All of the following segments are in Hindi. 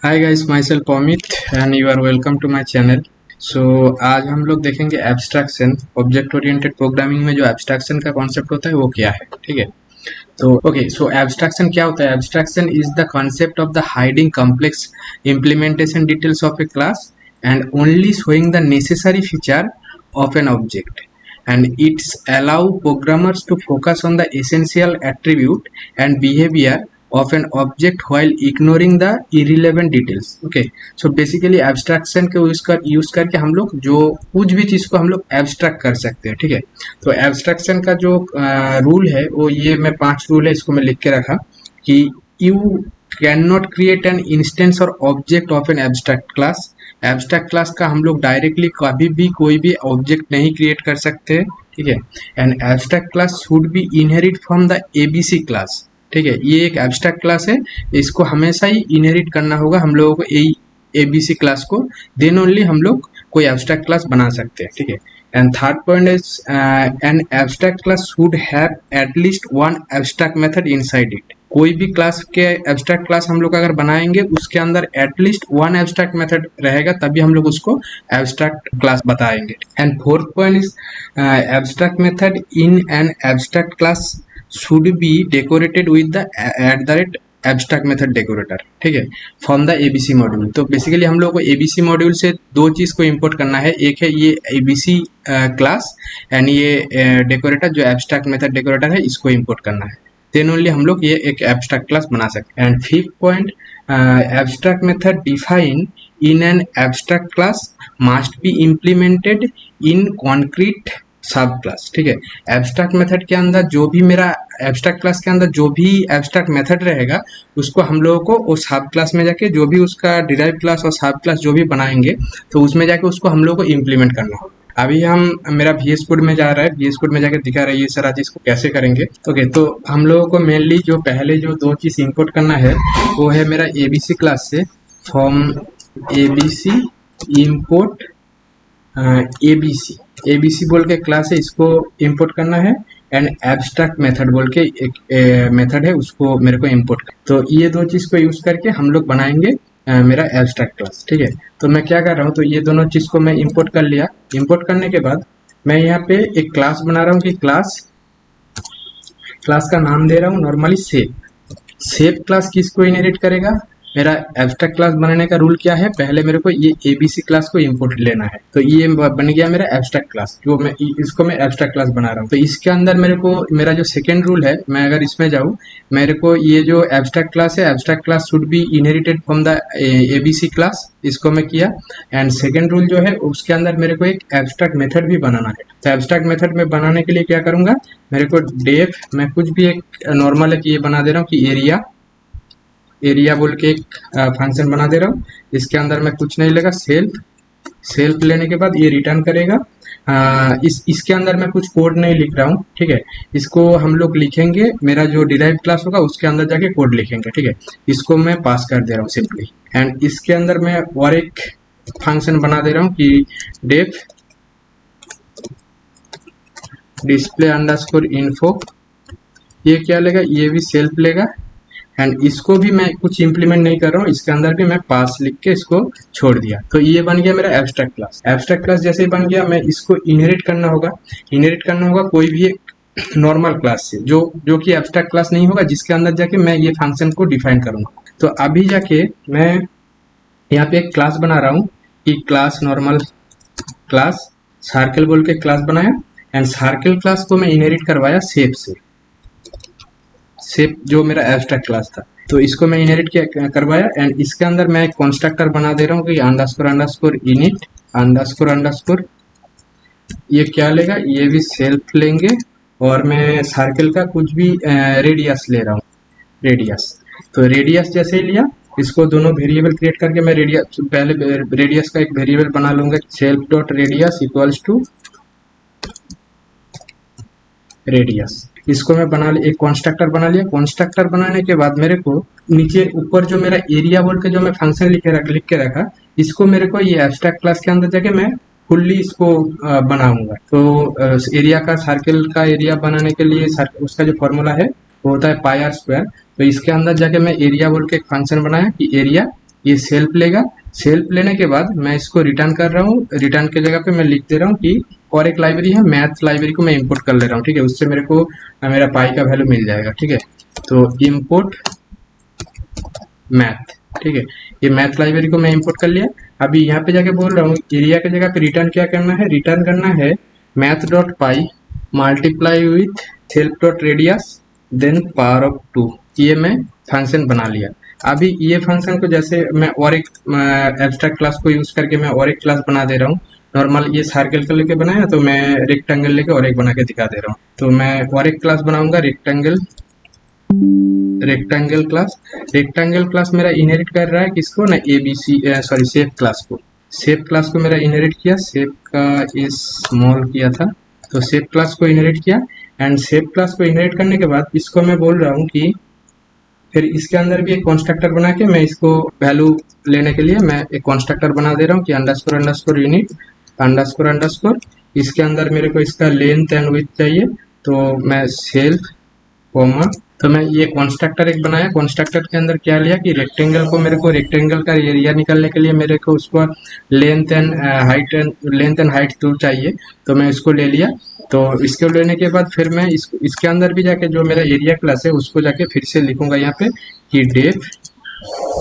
Hi guys, my self Amit and you are welcome to my channel. So आज हम लोग देखेंगे एब्स्ट्रैक्शन। ऑब्जेक्ट ओरिएंटेड प्रोग्रामिंग में जो एब्स्ट्रैक्शन का कॉन्सेप्ट होता है वो क्या है। ठीक है, तो ओके, सो एब्स्ट्रैक्शन क्या होता है? Abstraction is the concept of the hiding complex implementation details of a class and only showing the necessary feature of an object, and it's allow programmers to focus on the essential attribute and behavior of an object while ignoring the irrelevant details. Okay, so basically abstraction के यूज करके हम लोग जो कुछ भी चीज को हम लोग एब्स्ट्रैक्ट कर सकते हैं। ठीक है, तो एब्स्ट्रैक्शन का जो रूल है वो ये मैं 5 रूल है, इसको मैं लिख के रखा कि you can not create an instance or object of an abstract class. Abstract class का हम लोग डायरेक्टली कभी भी कोई भी ऑब्जेक्ट नहीं क्रिएट कर सकते। ठीक है, and abstract class should be inherit from the ABC class. ठीक है, ये एक एब्स्ट्रैक्ट क्लास है, इसको हमेशा ही इनहेरिट करना होगा हम लोगों को एबीसी क्लास को, देन ओनली हम लोग कोई एब्स्ट्रैक्ट क्लास बना सकते हैं। ठीक है, and third point is an abstract class should have at least one abstract method inside it. कोई भी क्लास के एब्स्ट्रैक्ट क्लास हम लोग अगर बनाएंगे उसके अंदर एटलीस्ट वन एब्स्ट्रैक्ट मेथड रहेगा, तभी हम लोग उसको एब्स्ट्रैक्ट क्लास बताएंगे। And fourth point is abstract method in an abstract class should be decorated with the abstract method decorator. ठीक है, फ्रॉम द एबीसी मॉड्यूल। तो बेसिकली हम लोग को एबीसी मॉड्यूल से दो चीज को इंपोर्ट करना है, एक है ये एबीसी क्लास एंड ये डेकोरेटर जो एब्स्ट्रैक्ट मेथड डेकोरेटर है इसको इंपोर्ट करना है, देन ओनली हम लोग ये एक एब्स्ट्रैक्ट क्लास बना सकते हैं। And fifth point, abstract method define in an abstract class must be implemented in concrete सब क्लास। ठीक है, एब्स्ट्रैक्ट मेथड के अंदर जो भी मेरा एब्स्ट्रैक्ट क्लास के अंदर जो भी एब्स्ट्रैक्ट मेथड रहेगा उसको हम लोगों को वो सब क्लास में जाके जो भी उसका डिराइव क्लास और सब क्लास जो भी बनाएंगे तो उसमें जाके उसको हम लोगों को इम्प्लीमेंट करना होगा। अभी हम मेरा VS कोड में जा रहा है, VS कोड में जाके दिखा रहा है ये सारा चीज को कैसे करेंगे। ओके, तो हम लोगों को मेनली जो पहले जो दो चीज इंपोर्ट करना है वो है मेरा एबीसी क्लास से from ABC import ABC. ABC बोल के क्लास है, इसको इंपोर्ट करना है, एंड एब्स्ट्रैक्ट मेथड बोल के एक मेथड है उसको मेरे को इंपोर्ट करना। तो ये दो चीज को यूज करके हम लोग बनाएंगे मेरा एब्स्ट्रैक्ट क्लास। ठीक है, तो मैं क्या कर रहा हूँ, तो ये दोनों चीज को मैं इंपोर्ट कर लिया। इंपोर्ट करने के बाद मैं यहाँ पे एक क्लास बना रहा हूँ कि क्लास का नाम दे रहा हूँ नॉर्मली सेप क्लास किसको इनहेरिट करेगा? मेरा एब्स्ट्रैक्ट क्लास बनाने का रूल क्या है, पहले मेरे को ये एबीसी क्लास को इंपोर्ट लेना है। तो ये बन गया मेरा एब्स्ट्रैक्ट क्लास, जो मैं इसको मैं एब्स्ट्रैक्ट क्लास बना रहा हूँ। तो इसके अंदर मेरे को मेरा जो सेकेंड रूल है, मैं अगर इसमें जाऊँ, मेरे को ये जो एब्स्ट्रैक्ट क्लास है, abstract class should be inherited from the ABC class, इसको मैं किया। एंड सेकेंड रूल जो है उसके अंदर मेरे को एक एब्स्ट्रैक्ट मेथड भी बनाना है। तो एब्स्ट्रैक्ट मेथड में बनाने के लिए क्या करूंगा, मेरे को डेफ मैं कुछ भी एक नॉर्मल है कि ये बना दे रहा हूँ कि एरिया बोल के एक फंक्शन बना दे रहा हूँ। इसके अंदर मैं कुछ नहीं लेगा, सेल्फ लेने के बाद ये रिटर्न करेगा। इसके अंदर मैं कुछ कोड नहीं लिख रहा हूँ। ठीक है, इसको हम लोग लिखेंगे, मेरा जो डिराइव क्लास होगा उसके अंदर जाके कोड लिखेंगे। ठीक है, इसको मैं पास कर दे रहा हूँ सिंपली। एंड इसके अंदर मैं और एक फंक्शन बना दे रहा हूँ कि डेफ डिस्प्ले अंडरस्कोर इन्फो। ये क्या लेगा, ये भी सेल्फ लेगा, एंड इसको भी मैं कुछ इंप्लीमेंट नहीं कर रहा हूँ, इसके अंदर भी मैं पास लिख के इसको छोड़ दिया। तो ये बन गया मेरा एब्स्ट्रैक्ट क्लास। एब्स्ट्रैक्ट क्लास जैसे ही बन गया, मैं इसको इनहेरिट करना होगा कोई भी एक नॉर्मल क्लास से, जो कि एब्स्ट्रैक्ट क्लास नहीं होगा, जिसके अंदर जाके मैं ये फंक्शन को डिफाइन करूंगा। तो अभी जाके मैं यहाँ पे एक क्लास बना रहा हूँ कि क्लास नॉर्मल क्लास सर्कल बोल के क्लास बनाया, एंड सर्कल क्लास को मैं इनहेरिट करवाया सेप जो मेरा एब्स्ट्रैक्ट क्लास था। तो इसको मैं इनहेरिट करवाया, एंड इसके अंदर मैं एक कंस्ट्रक्टर बना दे रहा हूँ कि अंडरस्कोर इनिट अंडरस्कोर। ये क्या लेगा, ये भी सेल्फ लेंगे, और मैं सर्कल का कुछ भी रेडियस ले रहा हूँ, रेडियस। तो रेडियस जैसे ही लिया, इसको दोनों वेरिएबल क्रिएट करके मैं पहले रेडियस का एक वेरिएबल बना लूंगा, self dot radius equals to radius. इसको मैं एक कंस्ट्रक्टर बना लिया। कंस्ट्रक्टर बनाने के बाद मेरे को नीचे ऊपर जो मेरा एरिया बोल के जो मैं फंक्शन लिख के रखा, इसको मेरे को ये एब्स्ट्रैक्ट क्लास के अंदर जाके मैं फुल्ली इसको बनाऊंगा। तो एरिया का सर्कल का एरिया बनाने के लिए उसका जो फॉर्मूला है वो होता है पाई आर स्क्वायर। तो इसके अंदर जाके मैं एरिया बोल के एक फंक्शन बनाया कि एरिया ये सेल्फ लेगा। सेल्फ लेने के बाद मैं इसको रिटर्न कर रहा हूँ, रिटर्न की जगह पे मैं लिख दे रहा हूँ कि और एक लाइब्रेरी है मैथ लाइब्रेरी को मैं इंपोर्ट कर ले रहा हूँ, ठीक है। उससे मेरे को मेरा पाई का वैल्यू मिल जाएगा, ठीक है। तो इंपोर्ट मैथ, ठीक है, ये मैथ लाइब्रेरी को मैं इंपोर्ट कर लिया। अभी यहाँ पे जाके बोल रहा हूँ एरिया की जगह पे रिटर्न क्या करना है, रिटर्न करना है math dot pi multiply with self dot radius then power of 2। ये मैं फंक्शन बना लिया। अभी ये फंक्शन को जैसे मैं और एक एब्स्ट्रैक्ट क्लास को यूज करके मैं और एक क्लास बना दे रहा हूँ। नॉर्मल ये सर्कल का लेके बनाया तो मैं रेक्टेंगल लेके और एक बना के दिखा दे रहा हूँ। तो मैं और एक क्लास बनाऊंगा रेक्टेंगल क्लास। रेक्टेंगल क्लास मेरा इनहेरिट कर रहा है किसको ना, एबीसी सॉरी शेप क्लास को। शेप क्लास को मेरा इनहेरिट किया, शेप का ये स्मॉल किया था तो शेप क्लास को इनहेरिट किया। एंड शेप क्लास को इनहेरिट करने के बाद इसको मैं बोल रहा हूँ कि फिर इसके अंदर भी एक कॉन्स्ट्रक्टर बना के मैं इसको वैल्यू लेने के लिए मैं एक कॉन्स्ट्रक्टर बना दे रहा हूँ कि underscore underscore unit underscore underscore. इसके अंदर मेरे को इसका लेंथ एंड विड्थ चाहिए तो मैं सेल्फ कॉमा, तो मैं ये कॉन्स्ट्रक्टर एक बनाया। कॉन्स्ट्रक्टर के अंदर क्या लिया कि रेक्टेंगल को मेरे को रेक्टेंगल का एरिया निकालने के लिए मेरे को उसको लेंथ एंड हाइट टूल चाहिए तो मैं इसको ले लिया। तो इसको लेने के बाद फिर मैं इसके अंदर भी जाके जो मेरा एरिया क्लास है उसको जाके फिर से लिखूंगा यहाँ पे कि डेफ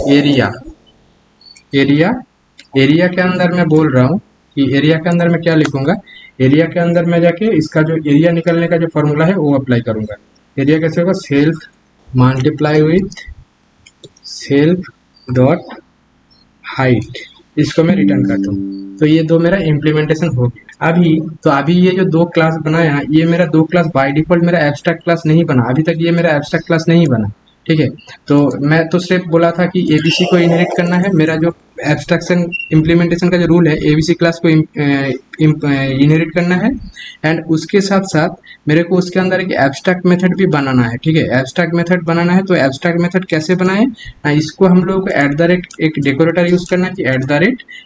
एरिया। एरिया के अंदर मैं बोल रहा हूँ कि एरिया के अंदर मैं क्या लिखूंगा, एरिया के अंदर मैं जाके इसका जो एरिया निकलने का जो फॉर्मूला है वो अप्लाई करूंगा। एरिया कैसे होगा, self multiply with self dot height, इसको मैं रिटर्न करता हूँ। तो ये दो मेरा इम्प्लीमेंटेशन हो गया। अभी ये जो दो क्लास बनाया ये मेरा दो क्लास बाय डिफॉल्ट मेरा एब्स्ट्रैक्ट क्लास नहीं बना, अभी तक ये मेरा एब्स्ट्रैक्ट क्लास नहीं बना, ठीक है। तो मैं तो सिर्फ बोला था कि एबीसी को इनहेरिट करना है। मेरा जो एब्स्ट्रैक्शन इम्प्लीमेंटेशन का जो रूल है एबीसी क्लास को इनहेरिट करना है एंड उसके साथ साथ मेरे को उसके अंदर एक एब्स्ट्रैक्ट मेथड भी बनाना है, ठीक है। एब्स्ट्रैक्ट मेथड बनाना है तो एब्स्ट्रैक्ट मेथड कैसे बनाए, इसको हम लोग को एक डेकोरेटर यूज करना है कि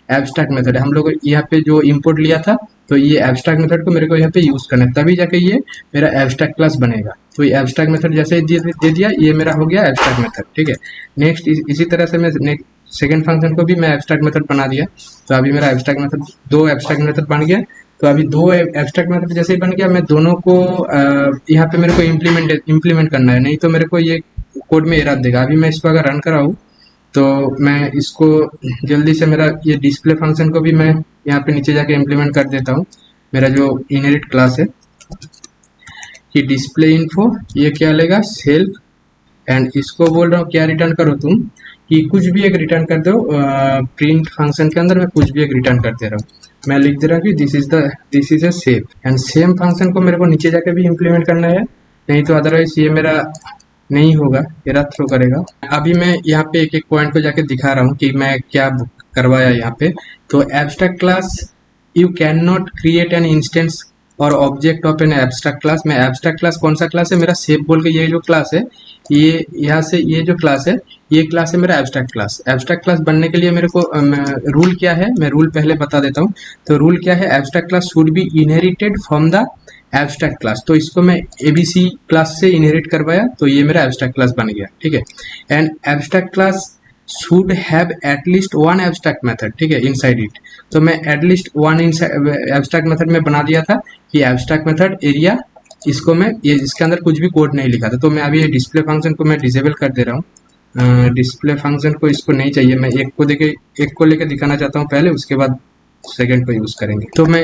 एब्स्ट्रैक्ट मेथड हम लोग यहाँ पे जो इम्पोर्ट लिया था तो ये एब्स्ट्रैक्ट मेथड को मेरे को यहाँ पे यूज करना है तभी जाके ये मेरा एब्स्ट्रैक्ट क्लास बनेगा। तो ये एब्स्ट्रैक्ट मेथड जैसे दे दिया ये मेरा हो गया एब्स्ट्रैक्ट मेथड, ठीक है। नेक्स्ट इसी तरह से मैं सेकंड फंक्शन को भी मैं एब्स्ट्रैक्ट मेथड बना दिया। तो अभी मेरा एब्स्ट्रैक्ट मेथड दो एब्स्ट्रैक्ट मेथड बन गया। तो अभी दो एब्स्ट्रैक्ट मेथड जैसे ही बन गया मैं दोनों को यहाँ पे मेरे को इम्प्लीमेंट करना है, नहीं तो मेरे को ये कोड में एरर देगा। अभी मैं इसको अगर रन कराऊँ तो मैं इसको जल्दी से मेरा ये डिस्प्ले फंक्शन को भी मैं यहाँ पे नीचे जाके इम्प्लीमेंट कर देता हूँ। मेरा जो इनहेरिट क्लास है कि डिस्प्ले इन्फो ये क्या लेगा सेल्फ एंड इसको बोल रहा हूँ क्या रिटर्न करो तुम कि कुछ भी एक रिटर्न कर दो। प्रिंट फंक्शन के अंदर मैं कुछ भी एक रिटर्न कर दे रहा हूँ। मैं लिख दे रहा हूँ कि this is a safe and same function को मेरे को नीचे जाके भी इम्प्लीमेंट करना है, नहीं तो अदरवाइज ये मेरा नहीं होगा, एरर थ्रो करेगा। अभी मैं यहाँ पे एक एक पॉइंट को जाके दिखा रहा हूँ कि मैं क्या करवाया यहाँ पे। तो abstract class you can not create an instance or object of an abstract class. मैं एब्स्ट्रैक्ट क्लास कौन सा क्लास है, मेरा शेप बोल के ये जो क्लास है ये यहाँ से ये जो क्लास है ये क्लास है मेरा एब्स्ट्रैक्ट क्लास। एब्स्ट्रैक्ट क्लास बनने के लिए मेरे को रूल क्या है, मैं रूल पहले बता देता हूँ। तो रूल क्या है, abstract class should be inherited from the abstract class. तो इसको मैं एबीसी क्लास से इनहेरिट करवाया तो ये मेरा एब्स्ट्रैक्ट क्लास बन गया, ठीक है। And abstract class should have at least one abstract method, ठीक है, inside it। तो मैं at least one abstract method में बना दिया था कि abstract method area, इसको मैं ये इसके अंदर कुछ भी कोड नहीं लिखा था। तो मैं अभी ये डिस्प्ले फंक्शन को मैं डिसेबल कर दे रहा हूँ। डिस्प्ले फंक्शन को इसको नहीं चाहिए, मैं एक को लेके दिखाना चाहता हूँ पहले, उसके बाद सेकंड को यूज करेंगे। तो मैं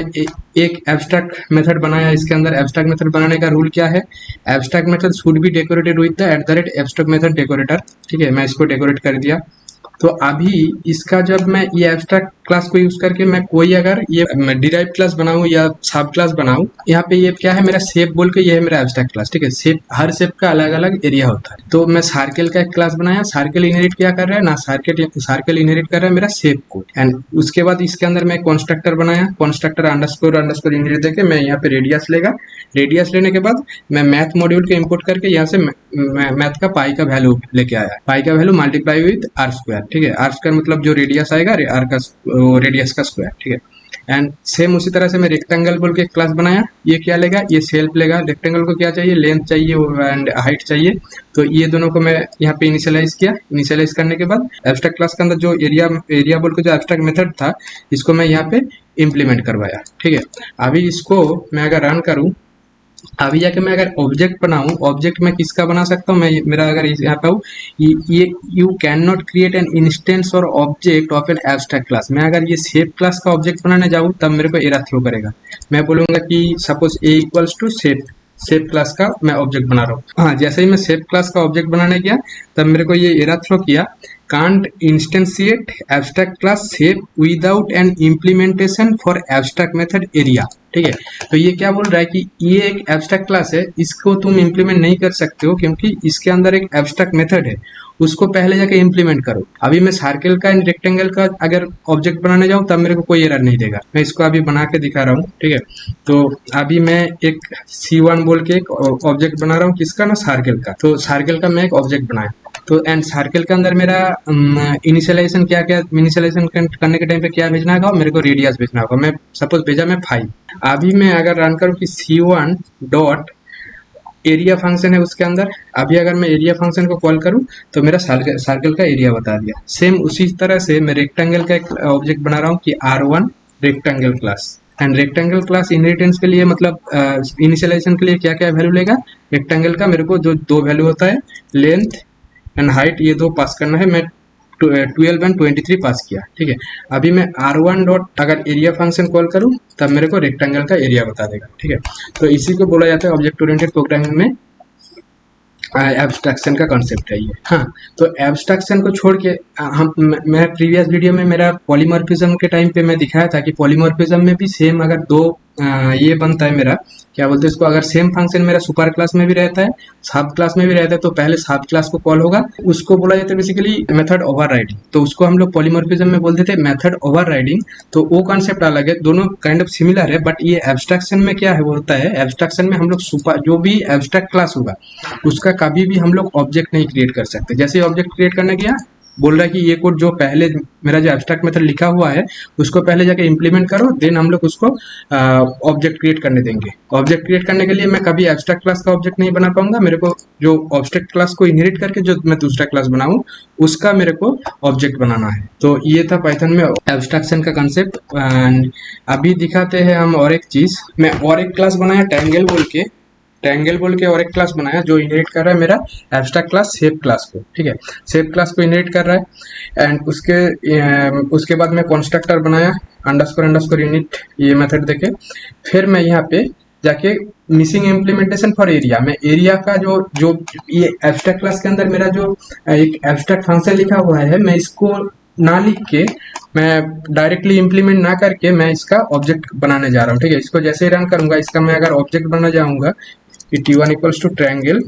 एक एब्स्ट्रैक्ट मेथड बनाया। इसके अंदर एब्स्ट्रैक्ट मेथड बनाने का रूल क्या है, abstract method should be decorated with the @abstract method decorator, ठीक है। मैं इसको डेकोरेट कर दिया। तो अभी इसका जब मैं ये एब्स्ट्रैक्ट क्लास को यूज करके मैं कोई अगर ये डिराइव क्लास बनाऊं या सब क्लास बनाऊं, यहाँ पे ये क्या है मेरा शेप बोल के ये है मेरा एब्स्ट्रैक्ट क्लास, ठीक है। शेप हर शेप का अलग अलग एरिया होता है। तो मैं सर्कल का एक क्लास बनाया, सर्कल इनहेरिट क्या कर रहा है ना, सर्कल इनहेरिट कर रहा है मेरा शेप को। एंड उसके बाद इसके अंदर मैं कॉन्स्ट्रक्टर बनाया, कॉन्स्ट्रक्टर अंडरस्कोर इनहेरिट देके मैं यहाँ पे रेडियस लेगा। रेडियस लेने के बाद मैं मैथ मॉड्यूल के इंपोर्ट करके यहाँ से मैथ का पाई का वैल्यू लेके आया। पाई का value multiply with R square, ठीक है। आर स्क्वायर मतलब जो रेडियस आएगा आर का रेडियस का स्क्वायर, ठीक है। एंड सेम उसी तरह से मैं रेक्टेंगल बोल के एक क्लास बनाया, ये क्या लेगा, ये सेल्फ लेगा। रेक्टेंगल को क्या चाहिए, लेंथ चाहिए एंड हाइट चाहिए, तो ये दोनों को मैं यहाँ पे इनिशियलाइज किया। इनिशियलाइज करने के बाद एब्स्ट्रैक्ट क्लास के अंदर जो एरिया बोल के जो एब्स्ट्रैक्ट मेथड था, इसको मैं यहाँ पे इम्प्लीमेंट करवाया। ठीक है, अभी इसको मैं अगर रन करूँ, अभी जाके मैं अगर ऑब्जेक्ट बनाऊं, ऑब्जेक्ट मैं किसका बना सकता हूँ, मैं मेरा अगर यहाँ पे हूँ, ये you can not create an instance or object of an abstract class. मैं अगर ये शेप क्लास का ऑब्जेक्ट बनाने जाऊँ तब मेरे को एरर थ्रो करेगा। मैं बोलूंगा कि suppose A equals to shape class का मैं ऑब्जेक्ट बना रहा हूँ। हाँ, जैसे ही मैं शेप क्लास का ऑब्जेक्ट बनाने गया तब मेरे को ये एरर थ्रो किया, can't instantiate abstract class shape without an implementation for abstract method area. ठीक है, तो ये क्या बोल रहा है कि ये एक एब्स्ट्रैक्ट क्लास है, इसको तुम इम्प्लीमेंट नहीं कर सकते हो क्योंकि इसके अंदर एक एब्स्ट्रैक्ट मेथड है, उसको पहले जाके इम्प्लीमेंट करो। अभी मैं सर्कल का एंड रेक्टेंगल का अगर ऑब्जेक्ट बनाने जाऊँ तब मेरे को कोई एरर नहीं देगा। मैं इसको अभी बना के दिखा रहा हूँ। ठीक है, तो अभी मैं एक C1 बोल के एक ऑब्जेक्ट बना रहा हूँ, किसका ना, सर्कल का। तो सर्कल का मैं एक ऑब्जेक्ट बनाया, तो एंड सर्कल के अंदर मेरा इनिशियलाइजेशन क्या इनिशियलाइजेशन करने के टाइम पे क्या भेजना होगा, मेरे को रेडियस भेजना होगा। मैं सपोज भेजा मैं 5। अभी मैं अगर रन करूँ कि C1 डॉट एरिया फंक्शन है उसके अंदर, अभी अगर मैं एरिया फंक्शन को कॉल करूं तो मेरा सर्कल का एरिया बता दिया। सेम उसी तरह से मैं रेक्टेंगल का एक ऑब्जेक्ट बना रहा हूँ कि R1 rectangle class. And rectangle class inheritance के लिए मतलब इनिशियलाइजेशन के लिए क्या क्या वैल्यू लेगा, रेक्टेंगल का मेरे को जो 2 वैल्यू होता है, लेंथ एंड हाइट, ये 2 पास करना है। मैं 12 एंड 23 पास किया। ठीक है, अभी मैं R1 डॉट अगर एरिया फंक्शन कॉल करूं तब मेरे को रेक्टेंगल का एरिया बता देगा। ठीक है, तो इसी को बोला जाता है ऑब्जेक्ट ओरिएंटेड प्रोग्रामिंग में एब्स्ट्रैक्शन का कॉन्सेप्ट है ये। हाँ, तो एब्स्ट्रैक्शन को छोड़ के मैं प्रीवियस वीडियो में मेरा पॉलीमॉर्फिज्म के टाइम पे मैं दिखाया था कि पॉलीमॉर्फिज्म में भी सेम अगर 2 ये बनता है मेरा, क्या बोलते हैं इसको, अगर सेम फंक्शन मेरा सुपर क्लास में भी रहता है, सब क्लास में भी रहता है, तो पहले सब क्लास को कॉल होगा, उसको बोला जाता है बेसिकली मेथड ओवरराइडिंग। तो उसको हम लोग पॉलीमॉर्फिज्म में बोलते थे मेथड ओवरराइडिंग। तो वो कॉन्सेप्ट अलग है, दोनों काइंड ऑफ सिमिलर है, बट ये एब्स्ट्रैक्शन में क्या है वो होता है, एब्स्ट्रैक्शन में हम लोग सुपर जो भी एब्स्ट्रैक्ट क्लास होगा उसका कभी भी हम लोग ऑब्जेक्ट नहीं क्रिएट कर सकते। जैसे ऑब्जेक्ट क्रिएट करने गया, बोल रहा है कि ये कोड जो पहले मेरा जो एब्स्ट्रैक्ट मेथड लिखा हुआ है उसको पहले जाके इम्प्लीमेंट करो, देन हम लोग उसको ऑब्जेक्ट क्रिएट करने देंगे। ऑब्जेक्ट क्रिएट करने के लिए मैं कभी एब्स्ट्रैक्ट क्लास का ऑब्जेक्ट नहीं बना पाऊंगा, मेरे को जो ऑब्जेक्ट क्लास को इनहेरिट करके जो मैं दूसरा क्लास बनाऊं उसका मेरे को ऑब्जेक्ट बनाना है। तो ये था पाइथन में एब्स्ट्रैक्शन का कंसेप्ट। अभी दिखाते हैं हम और एक चीज। मैं और एक क्लास बनाया टैंगल बोल के और एक क्लास बनाया जो इनहेरिट कर रहा है मेरा एब्स्ट्रैक्ट क्लास शेप क्लास को। ठीक है, शेप क्लास को इनहेरिट कर रहा है। एंड उसके बाद मैं कंस्ट्रक्टर बनाया अंडरस्कोर यूनिट ये मेथड देके। फिर मैं यहाँ पे जाके मिसिंग इम्प्लीमेंटेशन फॉर एरिया, मैं एरिया का जो ये एब्स्ट्रैक्ट क्लास के अंदर मेरा जो एक एब्स्ट्रैक्ट फंक्शन लिखा हुआ है, मैं इसको ना लिख के, मैं डायरेक्टली इम्प्लीमेंट ना करके मैं इसका ऑब्जेक्ट बनाने जा रहा हूँ। ठीक है, इसको जैसे ही रन करूंगा, इसका मैं अगर ऑब्जेक्ट बनाना जाऊंगा कि T1 इक्वल्स टू ट्रायंगल,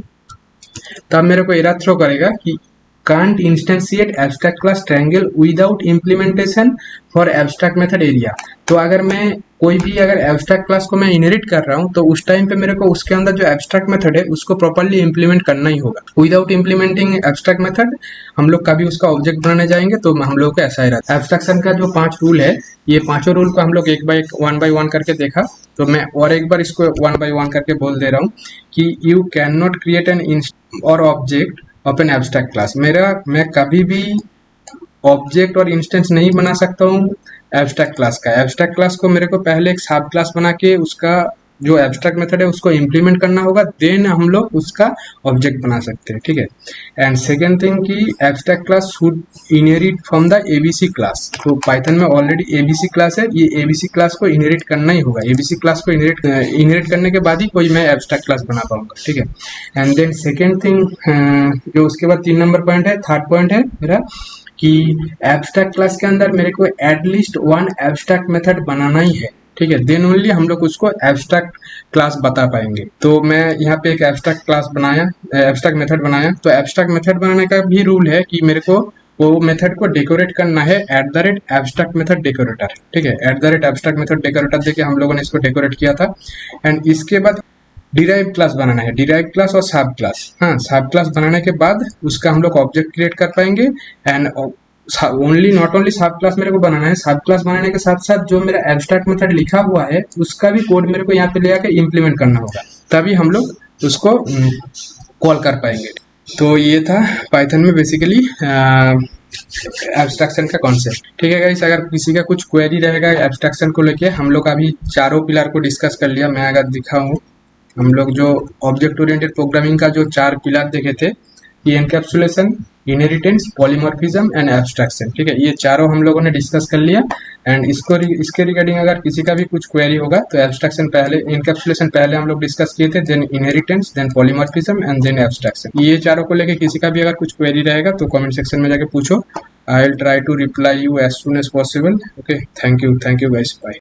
तब मेरे को एरर थ्रो करेगा कि can't instantiate abstract class triangle without implementation for abstract method area. तो अगर मैं कोई भी अगर एब्स्ट्रैक्ट क्लास को मैं इनहेरिट कर रहा हूँ तो उस टाइम पे मेरे को उसके अंदर जो एब्स्ट्रैक्ट मेथड है उसको प्रॉपर्ली इम्प्लीमेंट करना ही होगा। विदाउट इम्प्लीमेंटिंग एब्स्ट्रैक्ट मेथड हम लोग कभी उसका ऑब्जेक्ट बनाने जाएंगे तो हम लोग को ऐसा ही रहता है। एब्स्ट्रैक्शन का जो 5 रूल है, ये 5 रूल को हम लोग वन बाय वन करके देखा। तो मैं और एक बार इसको 1 by 1 करके बोल दे रहा हूँ कि you can not create an or object of an abstract class. मैं कभी भी ऑब्जेक्ट और इंस्टेंस नहीं बना सकता हूँ एब्स्ट्रैक्ट क्लास का। एब्स्ट्रैक्ट क्लास को मेरे को पहले एक सब क्लास बना के उसका जो एब्स्ट्रैक्ट मेथड है उसको इम्प्लीमेंट करना होगा, देन हम लोग उसका ऑब्जेक्ट बना सकते हैं। ठीक है, एंड सेकेंड थिंग कि abstract class should inherit from the ABC class. तो पाइथन में ऑलरेडी एबीसी क्लास है, ये एबीसी क्लास को इनहेरिट करना ही होगा। एबीसी क्लास को इनहेरिट करने के बाद ही कोई मैं एब्स्ट्रैक्ट क्लास बना पाऊंगा। ठीक है, एंड देन सेकेंड थिंग जो उसके बाद 3 नंबर पॉइंट है, थर्ड पॉइंट है मेरा कि एब्स्ट्रैक्ट क्लास के अंदर मेरे को एटलीस्ट 1 एब्स्ट्रैक्ट मेथड बनाना ही है। ठीक है, देन ओनली हम लोग उसको एब्स्ट्रैक्ट क्लास बता पाएंगे। तो मैं यहाँ पे एक एब्स्ट्रैक्ट क्लास बनाया, एब्स्ट्रैक्ट मेथड बनाया। तो एब्स्ट्रैक्ट मेथड बनाने का भी रूल है कि मेरे को वो मेथड को डेकोरेट करना है @एब्स्ट्रैक्ट मेथड डेकोरेटर। ठीक है, @एब्स्ट्रैक्ट मेथड डेकोरेटर देके हम लोगों ने इसको डेकोरेट किया था। एंड इसके बाद डिराइव क्लास बनाना है, डिराइव क्लास और सब क्लास। हाँ, सब क्लास बनाने के बाद उसका हम लोग ऑब्जेक्ट क्रिएट कर पाएंगे। एंड ओनली नॉट ओनली सब क्लास मेरे को बनाना है, सब क्लास बनाने के साथ साथ जो मेरा एब्स्ट्रैक्ट मेथड लिखा हुआ है उसका भी कोड मेरे को यहाँ पे ले आके इम्प्लीमेंट करना होगा, तभी हम लोग उसको कॉल कर पाएंगे। तो ये था पाइथन में बेसिकली एब्स्ट्रैक्शन का कॉन्सेप्ट। ठीक है गाइस, अगर किसी का कुछ क्वेरी रहेगा एब्स्ट्रैक्शन को लेके, हम लोग अभी चारों पिलर को डिस्कस कर लिया। मैं अगर दिखाऊं, हम लोग जो ऑब्जेक्ट ओरिएंटेड प्रोग्रामिंग का जो 4 पिलर देखे थे, ये encapsulation, inheritance, polymorphism and abstraction. ठीक है, ये चारों हम लोगों ने डिस्कस कर लिया। एंड इसके रिगार्डिंग अगर किसी का भी कुछ क्वेरी होगा तो एब्स्ट्रैक्शन पहले, इनकैप्सुलेशन पहले हम लोग डिस्कस किए थे, then inheritance, then polymorphism and then abstraction. ये चारों को लेके किसी का भी अगर कुछ क्वेरी रहेगा तो कमेंट सेक्शन में जाके पूछो। I will try to reply you as soon as possible. Okay, thank you guys, bye.